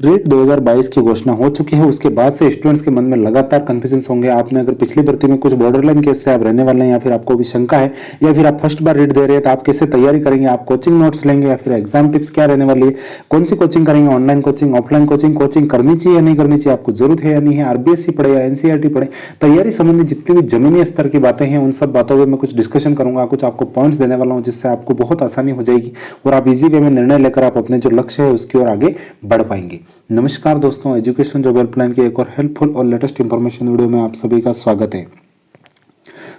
रीट 2022 की घोषणा हो चुकी है। उसके बाद से स्टूडेंट्स के मन में लगातार कंफ्यूजन होंगे। आपने अगर पिछली भर्ती में कुछ बॉर्डरलाइन केस से आप रहने वाले हैं या फिर आपको भी शंका है या फिर आप फर्स्ट बार रीट दे रहे हैं तो आप कैसे तैयारी करेंगे, आप कोचिंग नोट्स लेंगे या फिर एग्जाम टिप्स क्या रहने वाली है, कौन सी कोचिंग करेंगे, online coaching offline coaching, coaching करनी चाहिए या नहीं करनी चाहिए, आपको जरूरत है या नहीं है, आरबीएसई पढ़े या एनसीईआरटी पढ़े, तैयारी संबंधी जितनी भी जमीनी स्तर की बातें हैं उन सब बातों पर मैं कुछ डिस्कशन करूंगा, कुछ आपको पॉइंट्स देने वाला हूं जिससे आपको बहुत आसानी हो जाएगी और आप इजी वे में निर्णय लेकर आप अपने जो लक्ष्य है उसकी ओर आगे बढ़ पाएंगे। नमस्कार दोस्तों, एजुकेशन जॉब हेल्पलाइन की एक और हेल्पफुल और लेटेस्ट इंफॉर्मेशन वीडियो में आप सभी का स्वागत है।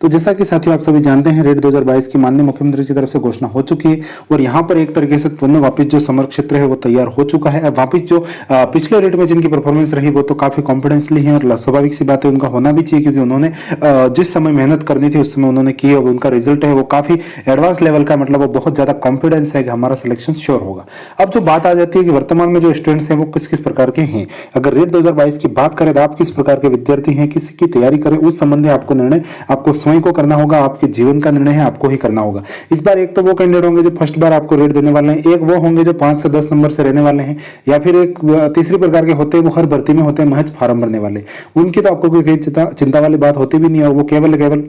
तो जैसा कि साथियों आप सभी जानते हैं, रेट 2022 की माननीय मुख्यमंत्री की तरफ से घोषणा हो चुकी है और यहाँ पर एक तरीके से पुनः वापस जो समर क्षेत्र है वो तैयार हो चुका है। वापस जो पिछले रेट में जिनकी परफॉर्मेंस रही वो तो काफी कॉन्फिडेंसली है और स्वाभाविक सी बात है, उनका होना भी चाहिए क्योंकि उन्होंने जिस समय मेहनत करनी थी उस समय उन्होंने की और उनका रिजल्ट है वो काफी एडवांस लेवल का, मतलब वो बहुत ज्यादा कॉन्फिडेंस है कि हमारा सिलेक्शन श्योर होगा। अब जो बात आ जाती है कि वर्तमान में जो स्टूडेंट्स हैं वो किस किस प्रकार के हैं, अगर रेट 2022 की बात करें तो आप किस प्रकार के विद्यार्थी हैं, किसकी तैयारी करें, उस संबंधी आपको निर्णय आपको स्वयं को करना होगा, आपके जीवन का निर्णय है, आपको ही करना होगा। इस बार एक तो वो कैंडिडेट होंगे जो फर्स्ट बार आपको रेट देने वाले हैं, एक वो होंगे जो 5 से 10 नंबर से रहने वाले हैं, या फिर एक तीसरी प्रकार के होते हैं वो हर भर्ती में होते हैं महज फार्म भरने वाले। उनकी तो आपको कोई चिंता वाली बात होती भी नहीं है और वो केवल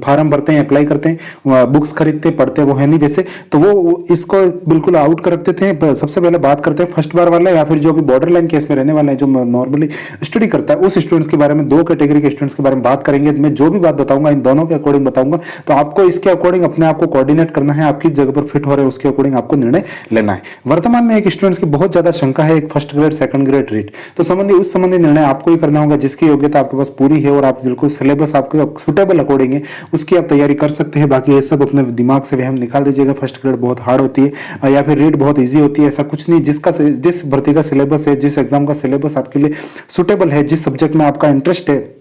फार्म भरते हैं, अप्लाई करते हैं, बुक्स खरीदते हैं, पढ़ते हैं, वो है नहीं वैसे। तो वो इसको बिल्कुल आउट कर देते हैं। सबसे पहले बात करते हैं फर्स्ट बार वाला या फिर जो भी बॉर्डर लाइन केस में रहने वाले हैं जो नॉर्मली स्टडी करता है उस स्टूडेंट्स के बारे में, दो कैटेगरी के स्टूडेंट्स के बारे में बात करेंगे। मैं जो भी बात बताऊंगा इन दोनों के अकॉर्डिंग बताऊंगा, तो आपको इसके अकॉर्डिंग अपने आप को कोऑर्डिनेट करना है, आपकी जगह पर फिट हो रहे हैं उसके अकॉर्डिंग आपको निर्णय लेना है। वर्तमान में एक स्टूडेंट्स की बहुत ज्यादा शंका है, एक first grade second grade REET, तो उस संबंधी निर्णय आपको ही करना होगा जिसकी योग्यता आपके पास पूरी है और आप बिल्कुल सिलेबस आपके सुटेबल अकॉर्डिंग है उसकी आप तैयारी कर सकते हैं। बाकी ये सब अपने दिमाग से वहम निकाल दीजिएगा, फर्स्ट ग्रेड बहुत हार्ड होती है या फिर रीट बहुत इजी होती है, ऐसा कुछ नहीं। जिस भर्ती का सिलेबस है, जिस एग्जाम का सिलेबस आपके लिए सुटेबल है, जिस सब्जेक्ट में आपका इंटरेस्ट है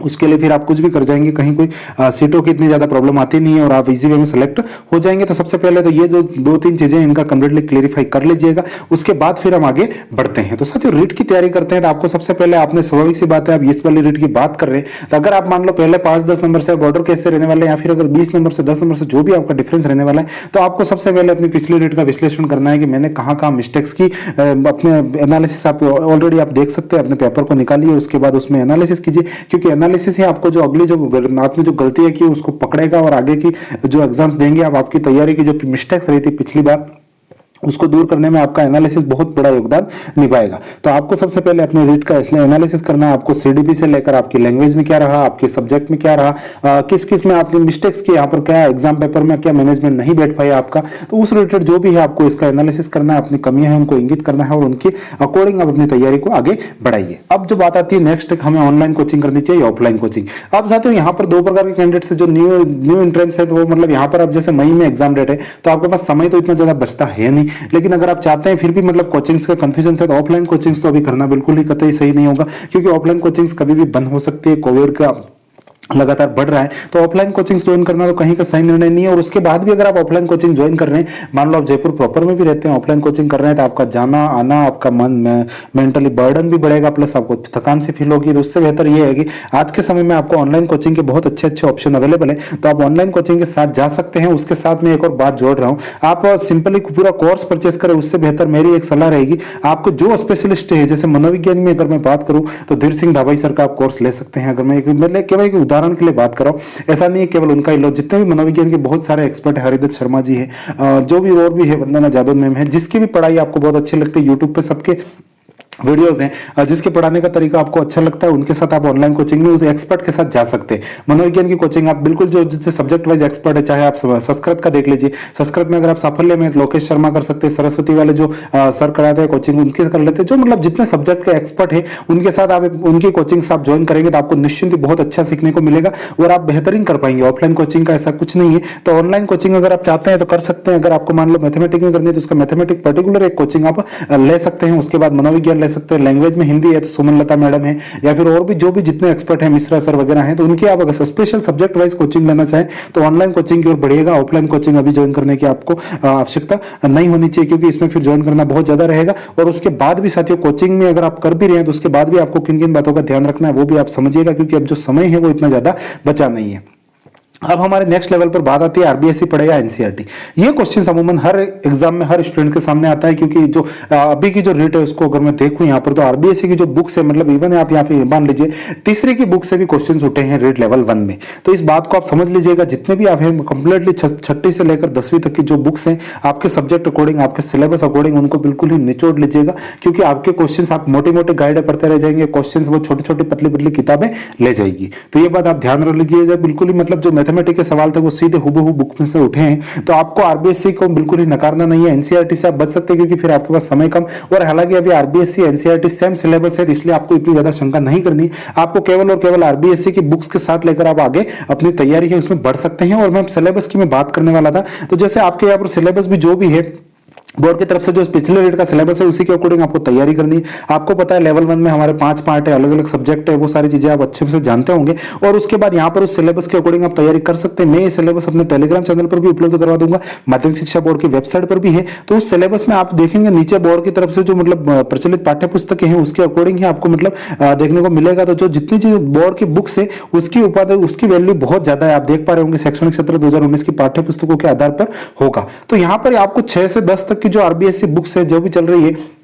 उसके लिए फिर आप कुछ भी कर जाएंगे, कहीं कोई सीटों की इतनी ज्यादा प्रॉब्लम आती नहीं है और आप इजी वे में सेलेक्ट हो जाएंगे। तो सबसे पहले तो ये जो 2-3 चीजें इनका कंप्लीटली क्लियरिफाई कर लीजिएगा, उसके बाद फिर हम आगे बढ़ते हैं। तो साथियों रीट की तैयारी करते हैं तो आपको सबसे पहले, आपने स्वाभाविक सी बात है आप इस वाली रीट की बात कर रहे हैं, तो अगर आप मान लो पहले 5-10 नंबर से बॉर्डर केस से रहने वाले हैं या फिर अगर 20 नंबर से 10 नंबर से जो भी आपका डिफरेंस रहने वाला है, तो आपको सबसे पहले अपनी पिछली रीट का विश्लेषण करना है कि मैंने कहाँ कहाँ मिस्टेक्स की। अपने एनालिसिस आप ऑलरेडी आप देख सकते हैं, अपने पेपर को निकालिए, उसके बाद उसमें एनालिसिस कीजिए क्योंकि एनालिसिस ही आपको जो अगली जो आपने जो गलतियां की उसको पकड़ेगा और आगे की जो एग्जाम्स देंगे आप, आपकी तैयारी की जो मिस्टेक्स रही थी पिछली बार उसको दूर करने में आपका एनालिसिस बहुत बड़ा योगदान निभाएगा। तो आपको सबसे पहले अपने रीट का इसलिए एनालिसिस करना है, आपको सीडीपी से लेकर आपकी लैंग्वेज में क्या रहा, आपके सब्जेक्ट में क्या रहा, किस किस में आपने मिस्टेक्स की, यहाँ पर क्या एग्जाम पेपर में क्या मैनेजमेंट नहीं बैठ पाया आपका, तो उस रिलेटेड जो भी है आपको इसका एनालिसिस करना है, अपनी कमियां हैं उनको इंगित करना है और उनके अकॉर्डिंग आप अपनी तैयारी को आगे बढ़ाइए। अब जो बात आती है नेक्स्ट, हमें ऑनलाइन कोचिंग करनी चाहिए ऑफलाइन कोचिंग। अब साथियों यहाँ पर दो प्रकार के कैंडिडेट्स है, जो न्यू एंट्रेंस है तो वो मतलब यहाँ पर अब जैसे मई में एग्जाम डेट है तो आपके पास समय तो इतना ज्यादा बचता है नहीं, लेकिन अगर आप चाहते हैं फिर भी मतलब कोचिंग्स का कंफ्यूजन है तो ऑफलाइन कोचिंग्स तो अभी करना बिल्कुल ही कतई सही नहीं होगा क्योंकि ऑफलाइन कोचिंग्स कभी भी बंद हो सकती है। कोविड का लगातार बढ़ रहा है तो ऑफलाइन कोचिंग ज्वाइन करना तो कहीं का सही निर्णय नहीं है। और उसके बाद भी अगर आप ऑफलाइन कोचिंग ज्वाइन कर रहे हैं, मान लो आप जयपुर प्रॉपर में भी रहते हैं, ऑफलाइन कोचिंग कर रहे हैं, तो आपका जाना आना, आपका मन मेंटली बर्डन भी बढ़ेगा, प्लस आपको थकान से फील होगी। तो उससे बेहतर ये है कि आज के समय में आपको ऑनलाइन कोचिंग के बहुत अच्छे अच्छे ऑप्शन अवेलेबल है, तो आप ऑनलाइन कोचिंग के साथ जा सकते हैं। उसके साथ में एक और बात जोड़ रहा हूँ, आप सिंपली पूरा कोर्स परचेस करें, उससे बेहतर मेरी एक सलाह रहेगी आपको जो स्पेशलिस्ट है, जैसे मनोविज्ञान में अगर मैं बात करूं तो धीर सिंह धाबाई सर का आप कोर्स ले सकते हैं। अगर मैं केवल एक उदाहरण के लिए बात कर रहा हूं, ऐसा नहीं है केवल उनका ही लो, जितने भी मनोविज्ञान के बहुत सारे एक्सपर्ट है, हरिदत्त शर्मा जी है, जो भी और भी है, वंदना जादव मैम है, जिसकी भी पढ़ाई आपको बहुत अच्छी लगती है, यूट्यूब पे सबके वीडियोस हैं, जिसके पढ़ाने का तरीका आपको अच्छा लगता है, उनके साथ आप ऑनलाइन कोचिंग में उस एक्सपर्ट के साथ जा सकते हैं। मनोविज्ञान की कोचिंग आप बिल्कुल जो जिससे सब्जेक्ट वाइज एक्सपर्ट है, चाहे आप संस्कृत का देख लीजिए, संस्कृत में अगर आप साफल्य में लोकेश शर्मा कर सकते हैं, सरस्वती वाले जो सर कराते हैं कोचिंग उनके कर लेते हैं, जो मतलब जितने सब्जेक्ट के एक्सपर्ट है उनके साथ आप उनकी कोचिंग आप ज्वाइन करेंगे तो आपको निश्चिंत बहुत अच्छा सीखने को मिलेगा और आप बेहतरीन कर पाएंगे। ऑफलाइन कोचिंग का ऐसा कुछ नहीं है, तो ऑनलाइन कोचिंग अगर आप चाहते हैं तो कर सकते हैं। अगर आपको मान लो मैथमेटिक्स में करनी है तो उसका मैथमेटिक्स पर्टिकुलर एक कोचिंग आप ले सकते हैं, उसके बाद मनोविज्ञान ले सकते हैं, लैंग्वेज में हिंदी है तो सुमन लता मैडम है, या फिर और भी जो भी जितने एक्सपर्ट हैं मिश्रा सर वगैरह हैं, तो उनकी आप अगर स्पेशल सब्जेक्ट वाइज कोचिंग लेना चाहें तो ऑनलाइन कोचिंग की ओर बढ़िएगा। ऑफलाइन कोचिंग अभी ज्वाइन करने की आपको आवश्यकता नहीं होनी चाहिए क्योंकि इसमें फिर ज्वाइन करना बहुत ज्यादा रहेगा। और उसके बाद भी साथियों कोचिंग में अगर आप कर भी रहे हैं तो उसके बाद भी आपको किन किन बातों का ध्यान रखना है वो भी आप समझिएगा क्योंकि अब जो समय है वो इतना ज्यादा बचा नहीं है। अब हमारे नेक्स्ट लेवल पर बात आती है आरबीएससी पढ़े या एनसीईआरटी। ये क्वेश्चन अमूमन हर एग्जाम में हर स्टूडेंट के सामने आता है, क्योंकि जो अभी की जो रेट है उसको अगर मैं देखूं यहाँ पर, तो आरबीएससी की जो बुक्स है, मतलब इवन आप यहाँ पे मान लीजिए तीसरे की बुक से भी क्वेश्चन उठे हैं रेट लेवल 1 में। तो इस बात को आप समझ लीजिएगा, जितने भी आप कंप्लीटली छठी से लेकर 10वीं तक की जो बुक्स हैं आपके सब्जेक्ट अकॉर्डिंग, आपके सिलेबस अकॉर्डिंग, उनको बिल्कुल ही निचोड़ लीजिएगा, क्योंकि आपके क्वेश्चन आप मोटे मोटे गाइड पढ़ते रह जाएंगे, क्वेश्चन वो छोटी छोटी पतली पतली किताबें ले जाएगी। तो ये बात आप ध्यान रख लीजिएगा, बिल्कुल ही मतलब जो मैथमेटिक्स के सवाल थे वो सीधे हुबहू बुक में से उठे हैं। तो आपको आरबीएससी को बिल्कुल ही नकारना नहीं है, एनसीईआरटी से आप बच सकते हैं, क्योंकि फिर आपके पास समय कम, और हालांकि अभी आरबीएससी एनसीईआरटी सेम सिलेबस है, इसलिए आपको इतनी ज्यादा शंका नहीं करनी। आपको केवल और केवल आरबीएससी की बुक्स के साथ लेकर आप आगे अपनी तैयारी है उसमें बढ़ सकते हैं। और मैं सिलेबस की मैं बात करने वाला था, तो जैसे आपके यहाँ पर सिलेबस भी जो भी है बोर्ड की तरफ से जो पिछले रेट का सिलेबस है उसी के अकॉर्डिंग आपको तैयारी करनी है। आपको पता है लेवल 1 में हमारे 5 पार्ट है, अलग अलग सब्जेक्ट है, वो सारी चीजें आप अच्छे से जानते होंगे, और उसके बाद यहाँ पर उस सिलेबस के अकॉर्डिंग आप तैयारी कर सकते हैं। मैं ये सिलेबस अपने टेलीग्राम चैनल पर भी उपलब्ध करवा दूंगा, माध्यमिक शिक्षा बोर्ड की वेबसाइट पर भी है। तो उस सिलेबस में आप देखेंगे नीचे बोर्ड की तरफ से जो मतलब प्रचलित पाठ्य पुस्तकें हैं उसके अकॉर्डिंग ही आपको मतलब देखने को मिलेगा। तो जो जितनी चीज बोर्ड की बुक्स है उसकी उपाधि उसकी वैल्यू बहुत ज्यादा है, आप देख पा रहे होंगे शैक्षणिक सत्र 2019 की पाठ्य पुस्तकों के आधार पर होगा। तो यहाँ पर आपको 6 से 10 तक की जो आरबीएससी बुक्स है जो भी चल रही है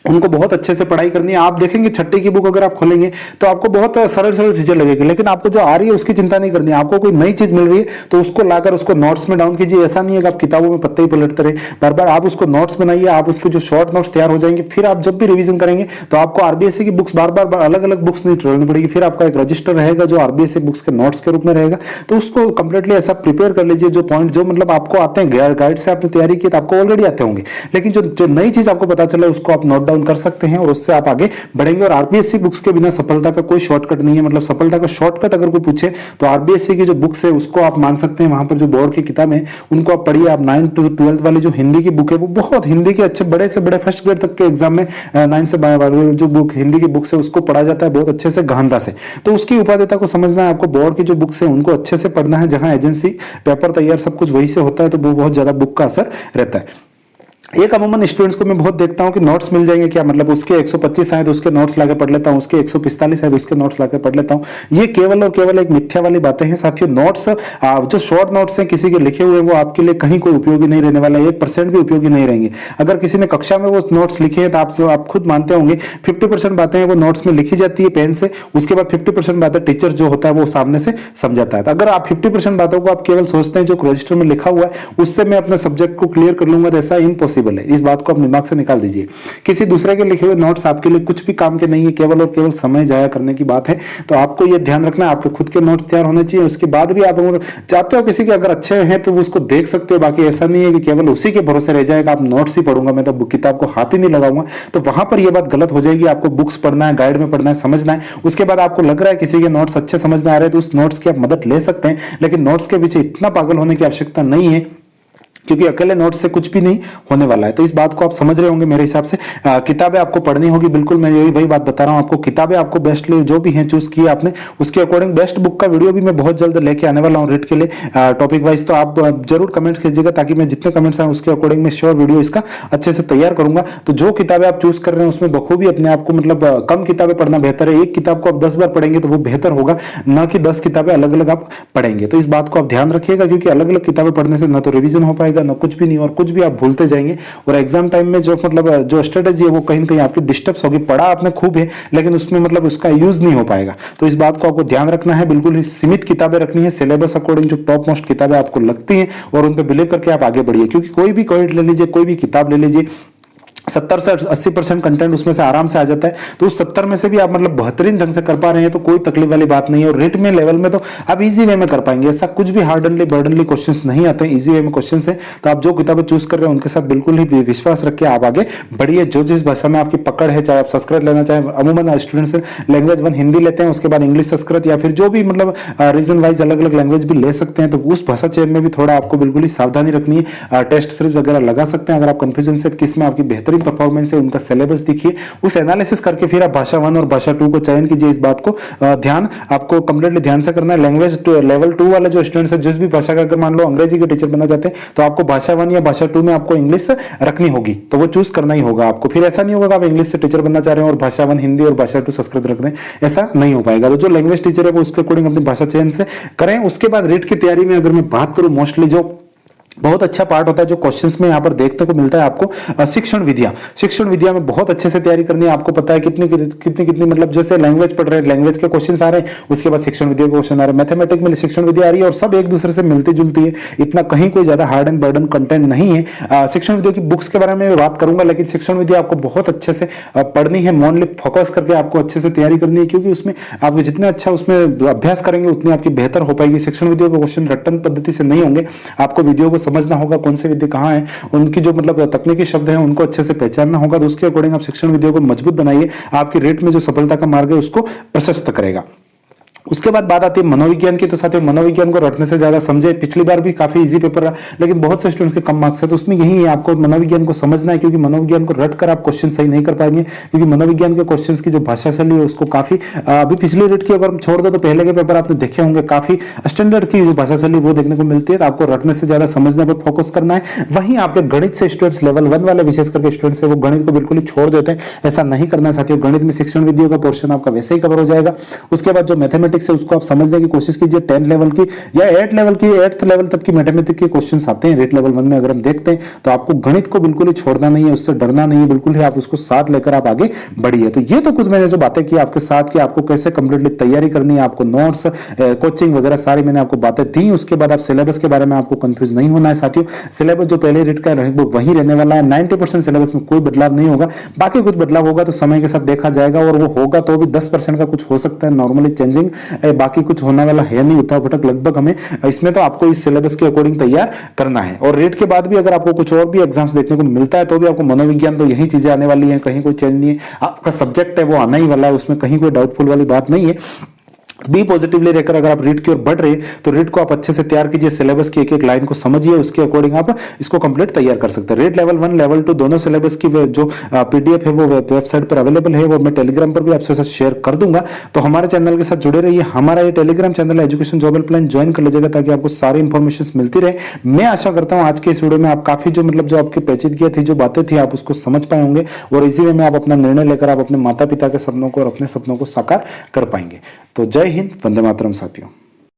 उनको बहुत अच्छे से पढ़ाई करनी है। आप देखेंगे छठी की बुक अगर आप खोलेंगे तो आपको बहुत सरल सरल चीजें लगेगी, लेकिन आपको जो आ रही है उसकी चिंता नहीं करनी है। आपको कोई नई चीज मिल रही है तो उसको लाकर उसको नोट्स में डाउन कीजिए। ऐसा नहीं है कि आप किताबों में पत्ते ही पलटते रहे, बार बार आप उसको नोट्स बनाइए, आप उसको जो शॉर्ट नोट्स तैयार हो जाएंगे, फिर आप जब भी रिवीजन करेंगे तो आपको आरबीएससी की बुक्स बार बार अलग अलग बुक्स नहीं छोड़नी पड़ेगी। फिर आपका एक रजिस्टर रहेगा जो आरबीएससी बुक्स के नोट्स के रूप में रहेगा, तो उसको कंप्लीटली ऐसा प्रिपेयर कर लीजिए जो पॉइंट जो मतलब आपको आते हैं गाइड से आपने तैयारी की तो आपको ऑलरेडी आते होंगे, लेकिन जो नई चीज आपको पता चला उसको आप नोट डाउन कर सकते हैं और उससे आप आगे बढ़ेंगे। और आरबीएससी बुक्स के बिना सफलता का कोई शॉर्टकट नहीं है, मतलब सफलता का शॉर्टकट अगर कोई पूछे तो आरबीएससी की जो बुक्स है उसको आप मान सकते हैं। वहां पर जो बोर्ड की किताबें उनको आप पढ़िए। आप 9 to 12 वाली जो हिंदी की बुक है वो बहुत हिंदी के अच्छे बड़े से बड़े फर्स्ट ग्रेड तक के एग्जाम में 9 से 12 वाली जो बुक हिंदी की बुक्स है उसको पढ़ा जाता है बहुत अच्छे से गहनता से। तो उसकी उपादेयता को समझना है आपको। बोर्ड की जो बुक्स है उनको अच्छे से पढ़ना है, जहां एजेंसी पेपर तैयार सब कुछ वही से होता है, तो वो बहुत ज्यादा बुक का असर रहता है। एक अमूमन स्टूडेंट्स को मैं बहुत देखता हूं कि नोट्स मिल जाएंगे क्या, मतलब उसके 125 आए तो उसके नोट्स लाके पढ़ लेता हूं, उसके 145 आए तो उसके नोट्स लाके पढ़ लेता हूं। ये केवल और केवल एक मिथ्या वाली बातें हैं साथियों। नोट्स जो शॉर्ट नोट्स हैं किसी के लिखे हुए वो आपके लिए कहीं कोई उपयोगी नहीं रहने वाला है, 1% भी उपयोगी नहीं रहेंगे। अगर किसी ने कक्षा में वो नोट्स लिखे हैं तो आप खुद मानते होंगे 50% बातें हैं वो नोट्स में लिखी जाती है पेन से, उसके बाद 50% बातें टीचर जो होता है वो सामने से समझाता है। तो अगर आप 50% बातों को आप केवल सोचते हैं जो रजिस्टर में लिखा हुआ है उससे मैं अपने सब्जेक्ट को क्लियर कर लूंगा, तो ऐसा इम्पॉसिबल है। इस बात को दिमाग से निकाल दीजिए। किसी दूसरे के लिखे हुए नोट्स आपके लिए कुछ भी काम के नहीं है, केवल और केवल समय जाया करने की बात है। तो आपको यह ध्यान रखना है आपके खुद के नोट्स तैयार होने चाहिए। उसके बाद भी आप अगर चाहते हो किसी के अगर अच्छे हैं तो उसको देख सकते हो, बाकी ऐसा नहीं है कि केवल उसी के भरोसे रह जाएगा आप नोट्स ही पढ़ूंगा मैं तो किताब को हाथ ही नहीं लगाऊंगा, तो वहां पर यह बात गलत हो जाएगी। आपको बुक्स पढ़ना है, गाइड में पढ़ना है, समझना है। उसके बाद आपको लग रहा है किसी के नोट्स अच्छे समझ में आ रहे हैं तो उस नोट्स की आप मदद ले सकते हैं, लेकिन नोट्स के पीछे इतना पागल होने की आवश्यकता नहीं है, क्योंकि अकेले नोट से कुछ भी नहीं होने वाला है। तो इस बात को आप समझ रहे होंगे मेरे हिसाब से। किताबें आपको पढ़नी होगी, बिल्कुल मैं यही वही बात बता रहा हूं आपको। किताबें आपको बेस्ट जो भी हैं चूज की आपने उसके अकॉर्डिंग बेस्ट बुक का वीडियो भी मैं बहुत जल्द लेके आने वाला हूं रेट के लिए टॉपिक वाइज। तो आप जरूर कमेंट कीजिएगा ताकि मैं जितने कमेंट्स आए उसके अकॉर्डिंग मैं श्योर वीडियो इसका अच्छे से तैयार करूंगा। तो जो किताबें आप चूज कर रहे हैं उसमें बखूबी अपने आपको मतलब कम किताबें पढ़ना बेहतर है। एक किताब को आप 10 बार पढ़ेंगे तो वो बेहतर होगा, ना कि 10 किताबें अलग अलग आप पढ़ेंगे। तो इस बात को आप ध्यान रखिएगा, क्योंकि अलग अलग किताबें पढ़ने से ना तो रिवीजन हो पाएगा ना कुछ भी नहीं, और कुछ भी आप भूलते जाएंगे। और एग्जाम टाइम में जो मतलब जो स्ट्रेटेजी है वो कहीं ना कहीं आपकी डिस्टर्ब होगी। पढ़ा आपने खूब है लेकिन उसमें मतलब उसका यूज नहीं हो पाएगा। तो इस बात को आपको ध्यान रखना है, बिल्कुल ही सीमित किताबें रखनी है, सिलेबस अकॉर्डिंग जो टॉप मोस्ट किताबें आपको लगती हैं और उन पर बिलीव करके आप आगे बढ़िए। क्योंकि कोई भी कोविड ले लीजिए, कोई भी किताब ले लीजिए, 70 से 80% कंटेंट उसमें से आराम से आ जाता है। तो उस 70 में से भी आप मतलब बेहतरीन ढंग से कर पा रहे हैं तो कोई तकलीफ वाली बात नहीं है। और रेट में लेवल में तो आप इजी वे में कर पाएंगे, ऐसा कुछ भी हार्डनली बर्डनली क्वेश्चंस नहीं आते हैं, इजी वे में क्वेश्चंस है। तो आप जो किताबें चूज कर रहे हैं उनके साथ बिल्कुल ही विश्वास रख के आप आगे बढ़िए। जो जिस भाषा में आपकी पकड़ है, चाहे आप संस्कृत लेना चाहे, अमूमन स्टूडेंट्स लैंग्वेज 1 हिंदी लेते हैं, उसके बाद इंग्लिश संस्कृत या फिर जो भी मतलब रीजन वाइज अलग अलग लैंग्वेज भी ले सकते हैं। तो उस भाषा चयन में भी थोड़ा आपको बिल्कुल ही सावधानी रखनी है। टेस्ट सीरीज वगैरह लगा सकते हैं अगर आप कंफ्यूजन से किस में आपकी बेहतरीन परफॉर्मेंस है, उनका सिलेबस देखिए, उस एनालिसिस करके फिर आप भाषा 1 और भाषा 2 को चयन कीजिए। इस बात को ध्यान आपको कंप्लीटली ध्यान से करना है। लैंग्वेज लेवल 2 वाले जो स्टूडेंट्स है, जिस भी भाषा का, अगर मान लो अंग्रेजी के टीचर बनना चाहते हैं तो आपको भाषा 1 या भाषा 2 में आपको इंग्लिश रखनी होगी, तो वो चूज करना ही होगा आपको। फिर ऐसा नहीं होगा कि आप इंग्लिश से टीचर बनना चाह रहे हैं और भाषा 1 हिंदी और भाषा 2 संस्कृत रख दें, ऐसा नहीं हो पाएगा। तो जो लैंग्वेज टीचर है वो उसके अकॉर्डिंग अपनी भाषा चयन से करें। उसके बाद रीट की तैयारी में अगर मैं बात करूं, मोस्टली जो बहुत अच्छा पार्ट होता है जो क्वेश्चंस में यहाँ पर देखने को मिलता है आपको, शिक्षण विद्या में बहुत अच्छे से तैयारी करनी है। आपको पता है कितनी कितनी कितनी मतलब जैसे लैंग्वेज पढ़ रहे हैं, लैंग्वेज के क्वेश्चंस आ रहे हैं, उसके बाद शिक्षण विद्या के क्वेश्चन आ रहे हैं, मैथमेटिक्स में शिक्षण विद्या आ रही है और सब एक दूसरे से मिलती जुलती है, इतना कहीं कोई ज्यादा हार्ड एंड बर्डन कंटेंट नहीं है। शिक्षण विद्या की बुक्स के बारे में बात करूंगा, लेकिन शिक्षण विद्या आपको बहुत अच्छे से पढ़नी है, मॉनली फोकस करके आपको अच्छे से तैयारी करनी है, क्योंकि उसमें आप जितना अच्छा उसमें अभ्यास करेंगे उतनी आपकी बेहतर हो पाएगी। शिक्षण विद्या के क्वेश्चन रटन पद्धति से नहीं होंगे, आपको वीडियो को समझना होगा, कौन से विद्या कहाँ है, उनकी जो मतलब तकनीकी शब्द हैं उनको अच्छे से पहचानना होगा। तो उसके अकॉर्डिंग आप शिक्षण विद्या को मजबूत बनाइए, आपकी रेट में जो सफलता का मार्ग है उसको प्रशस्त करेगा। उसके बाद बात आती है मनोविज्ञान की, तो साथियों मनोविज्ञान को रटने से ज्यादा समझे। पिछली बार भी काफी इजी पेपर रहा, लेकिन बहुत से स्टूडेंट्स के कम मार्क्स है, तो उसमें यही है आपको मनोविज्ञान को समझना है, क्योंकि मनोविज्ञान को रट कर आप क्वेश्चन सही नहीं कर पाएंगे, क्योंकि मनोविज्ञान के क्वेश्चन की जो भाषा शैली है उसको काफी अभी पिछली रेट की अगर हम छोड़ दो तो पहले के पेपर आपने देखे होंगे, काफी स्टैंडर्ड की जो भाषा शैली वो देखने को मिलती है। तो आपको रटने से ज्यादा समझने पर फोकस करना है। वहीं आपके गणित से स्टूडेंट्स लेवल 1 वाले विशेष करके स्टूडेंट्स है वो गणित को बिल्कुल ही छोड़ देते हैं, ऐसा नहीं करना है साथियों। गणित में शिक्षण विद्या का पोर्शन आपका वैसे ही कवर हो जाएगा। उसके बाद जो मैथमेटिक्स है उसको आप समझने की कोशिश कीजिए। 10 लेवल की या 8 लेवल तक की मैथमेटिक्स के क्वेश्चंस आते हैं रेट लेवल 1 में, अगर हम देखते हैं तो आपको गणित को बिल्कुल ही छोड़ना नहीं है, उससे डरना नहीं है, बिल्कुल ही आप उसको साथ लेकर आप आगे बढ़िए। तो ये तो कुछ मैंने जो बातें की आपके साथ कि आपको कैसे कंप्लीटली तैयारी करनी है, आपको नोट्स कोचिंग वगैरह सारी मैंने आपको बातें दी। उसके बाद आप सिलेबस के बारे में आपको कंफ्यूज नहीं होना है साथियों। सिलेबस जो पहले रेट का है वो वही रहने वाला है, 90% सिलेबस में कोई बदलाव नहीं होगा। बाकी कुछ बदलाव होगा तो समय के साथ देखा जाएगा, और वो होगा तो भी 10% का कुछ हो सकता है नॉर्मली चेंजिंग, बाकी कुछ होने वाला है नहीं उतना भटक। लगभग हमें इसमें तो आपको इस सिलेबस के अकॉर्डिंग तैयार करना है। और रेट के बाद भी अगर आपको कुछ और भी एग्जाम्स देखने को मिलता है तो भी आपको मनोविज्ञान तो यही चीजें आने वाली है, कहीं कोई चेंज नहीं है। आपका सब्जेक्ट है वो आना ही वाला है, उसमें कहीं कोई डाउटफुल वाली बात नहीं है। बी पॉजिटिवली रहकर अगर आप रीड की ओर बढ़ रहे तो रीड को आप अच्छे से तैयार कीजिए, सिलेबस की एक एक लाइन को समझिए, उसके अकॉर्डिंग आप इसको कंप्लीट तैयार कर सकते हैं। रेट लेवल 1 लेवल 2 दोनों सिलेबस की जो पीडीएफ है वो वेबसाइट पर अवेलेबल है, वो मैं टेलीग्राम पर भी आपसे साथ शेयर कर दूंगा। तो हमारे चैनल के साथ जुड़े रहिए। हमारा ये टेलीग्राम चैनल है एजुकेशन जॉब हेल्पलाइन, ज्वाइन कर लीजिएगा ताकि आपको सारी इंफॉर्मेशन मिलती रहे। मैं आशा करता हूँ आज के इस वीडियो में आप काफी जो मतलब जो आपकी पेचीदगियां थी, जो बातें थी, आप उसको समझ पाए होंगे और इसी वे में आप अपना निर्णय लेकर आप अपने माता पिता के सपनों को और अपने सपनों को साकार कर पाएंगे। तो जय हिंद, वंदे मातरम साथियों।